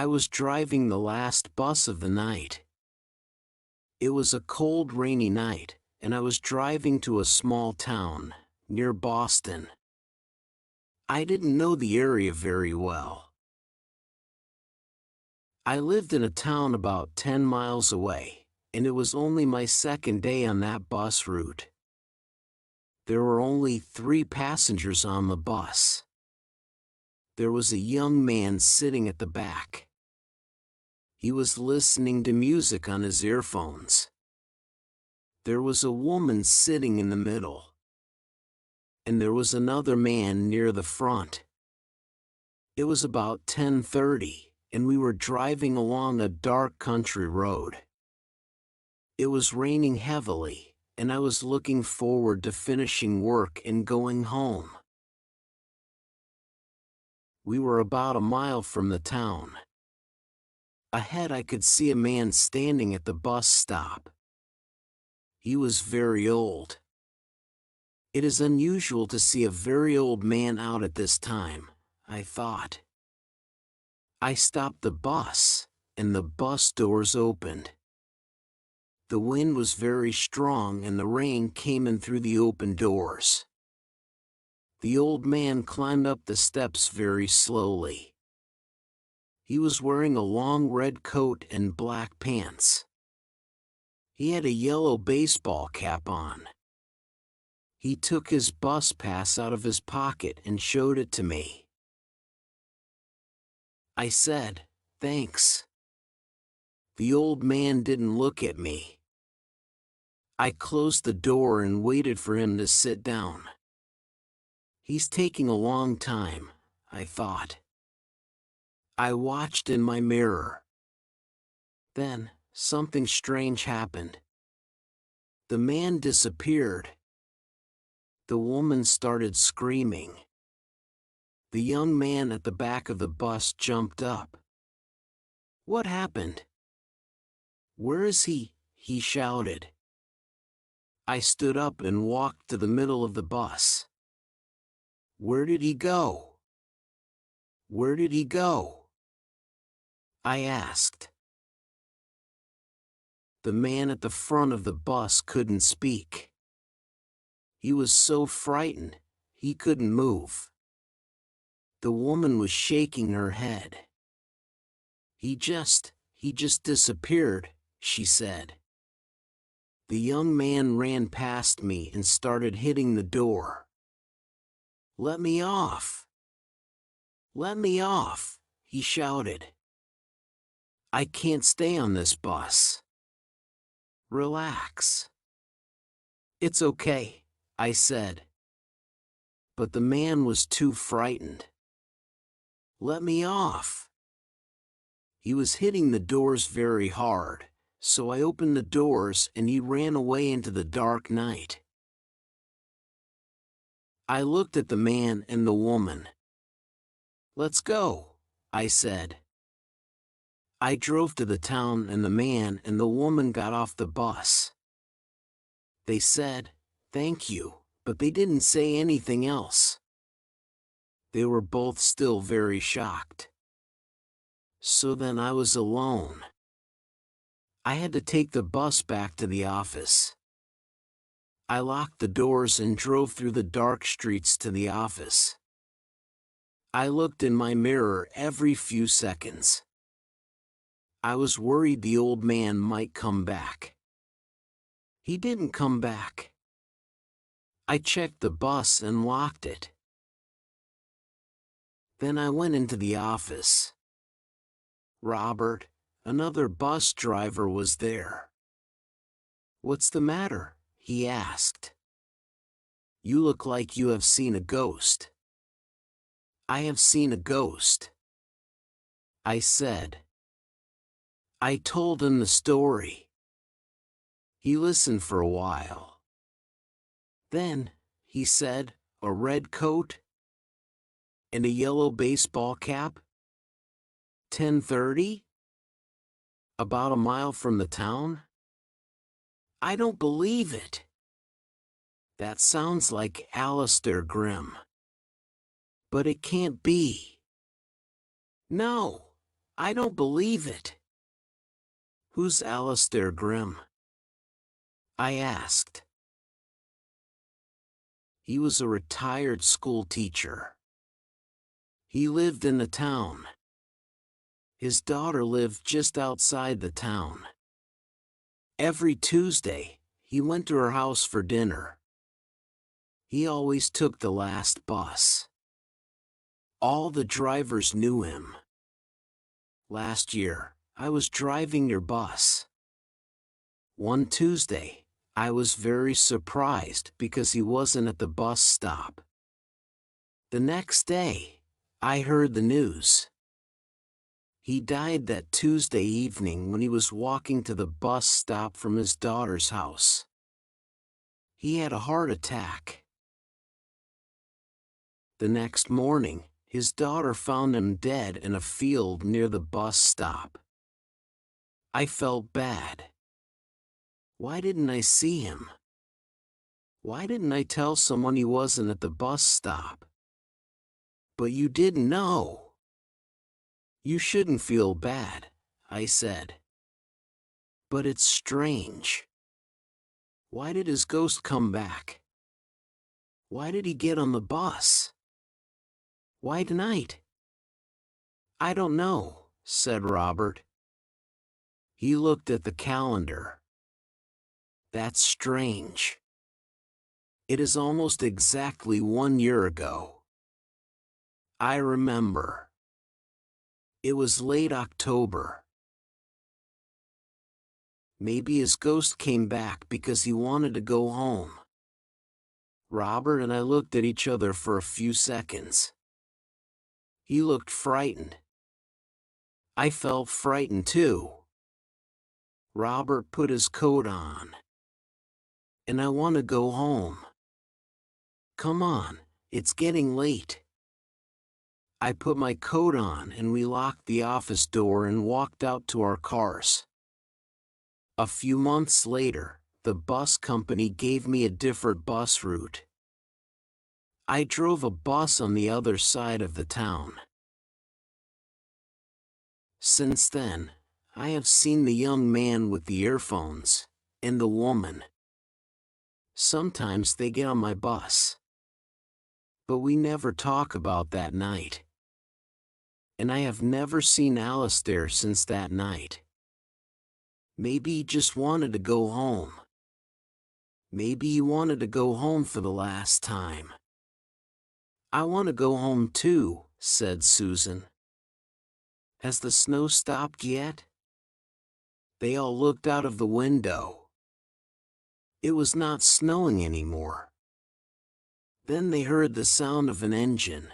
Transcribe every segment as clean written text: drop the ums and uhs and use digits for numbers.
I was driving the last bus of the night. It was a cold, rainy night, and I was driving to a small town, near Boston. I didn't know the area very well. I lived in a town about 10 miles away, and it was only my second day on that bus route. There were only 3 passengers on the bus. There was a young man sitting at the back. He was listening to music on his earphones. There was a woman sitting in the middle. And there was another man near the front. It was about 10:30, and we were driving along a dark country road. It was raining heavily, and I was looking forward to finishing work and going home. We were about a mile from the town. Ahead I could see a man standing at the bus stop. He was very old. It is unusual to see a very old man out at this time, I thought. I stopped the bus, and the bus doors opened. The wind was very strong and the rain came in through the open doors. The old man climbed up the steps very slowly. He was wearing a long red coat and black pants. He had a yellow baseball cap on. He took his bus pass out of his pocket and showed it to me. I said, "Thanks." The old man didn't look at me. I closed the door and waited for him to sit down. He's taking a long time, I thought. I watched in my mirror. Then, something strange happened. The man disappeared. The woman started screaming. The young man at the back of the bus jumped up. "What happened? Where is he?" he shouted. I stood up and walked to the middle of the bus. "Where did he go? Where did he go?" I asked. The man at the front of the bus couldn't speak. He was so frightened, he couldn't move. The woman was shaking her head. He just disappeared," she said. The young man ran past me and started hitting the door. "Let me off! Let me off!" he shouted. "I can't stay on this bus." "Relax." "It's okay," I said. But the man was too frightened. "Let me off." He was hitting the doors very hard, so I opened the doors and he ran away into the dark night. I looked at the man and the woman. "Let's go," I said. I drove to the town and the man and the woman got off the bus. They said, "Thank you," but they didn't say anything else. They were both still very shocked. So then I was alone. I had to take the bus back to the office. I locked the doors and drove through the dark streets to the office. I looked in my mirror every few seconds. I was worried the old man might come back. He didn't come back. I checked the bus and locked it. Then I went into the office. Robert, another bus driver, was there. "What's the matter?" he asked. "You look like you have seen a ghost." "I have seen a ghost," I said. I told him the story. He listened for a while. Then, he said, "A red coat? And a yellow baseball cap? 10:30? About a mile from the town? I don't believe it. That sounds like Alistair Grimm. But it can't be. No, I don't believe it. Who's Alistair Grimm? I asked. He was a retired school teacher. He lived in the town. His daughter lived just outside the town. Every Tuesday, he went to her house for dinner. He always took the last bus. All the drivers knew him. Last year, I was driving your bus. One Tuesday, I was very surprised because he wasn't at the bus stop. The next day, I heard the news. He died that Tuesday evening when he was walking to the bus stop from his daughter's house. He had a heart attack. The next morning, his daughter found him dead in a field near the bus stop. I felt bad. Why didn't I see him? Why didn't I tell someone he wasn't at the bus stop? But you didn't know. You shouldn't feel bad, I said. But it's strange. Why did his ghost come back? Why did he get on the bus? Why tonight? I don't know, said Robert. He looked at the calendar. That's strange. It is almost exactly 1 year ago. I remember. It was late October. Maybe his ghost came back because he wanted to go home. Robert and I looked at each other for a few seconds. He looked frightened. I felt frightened too. Robert put his coat on. And I want to go home. Come on, it's getting late. I put my coat on and we locked the office door and walked out to our cars. A few months later, the bus company gave me a different bus route. I drove a bus on the other side of the town. Since then, I have seen the young man with the earphones, and the woman. Sometimes they get on my bus. But we never talk about that night. And I have never seen Alistair since that night. Maybe he just wanted to go home. Maybe he wanted to go home for the last time. I want to go home too, said Susan. Has the snow stopped yet? They all looked out of the window. It was not snowing anymore. Then they heard the sound of an engine.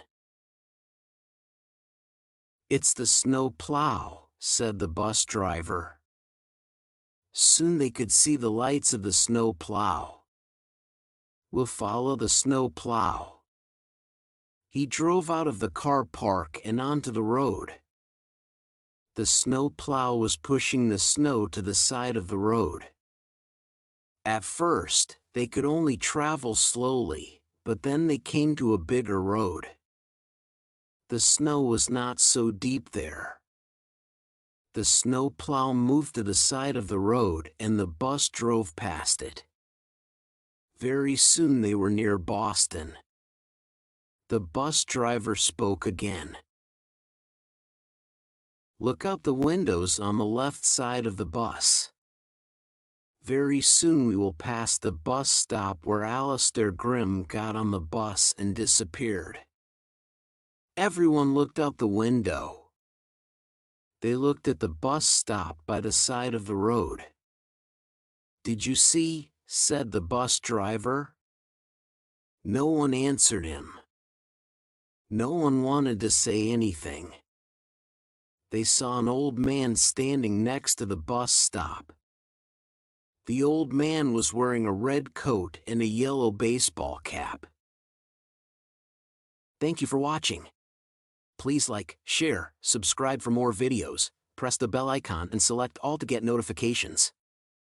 It's the snow plow, said the bus driver. Soon they could see the lights of the snow plow. We'll follow the snow plow. He drove out of the car park and onto the road. The snow plow was pushing the snow to the side of the road. At first, they could only travel slowly, but then they came to a bigger road. The snow was not so deep there. The snow plow moved to the side of the road and the bus drove past it. Very soon they were near Boston. The bus driver spoke again. Look out the windows on the left side of the bus. Very soon we will pass the bus stop where Alistair Grimm got on the bus and disappeared. Everyone looked out the window. They looked at the bus stop by the side of the road. Did you see? Said the bus driver. No one answered him. No one wanted to say anything. They saw an old man standing next to the bus stop. The old man was wearing a red coat and a yellow baseball cap. Thank you for watching. Please like, share, subscribe for more videos, press the bell icon and select all to get notifications.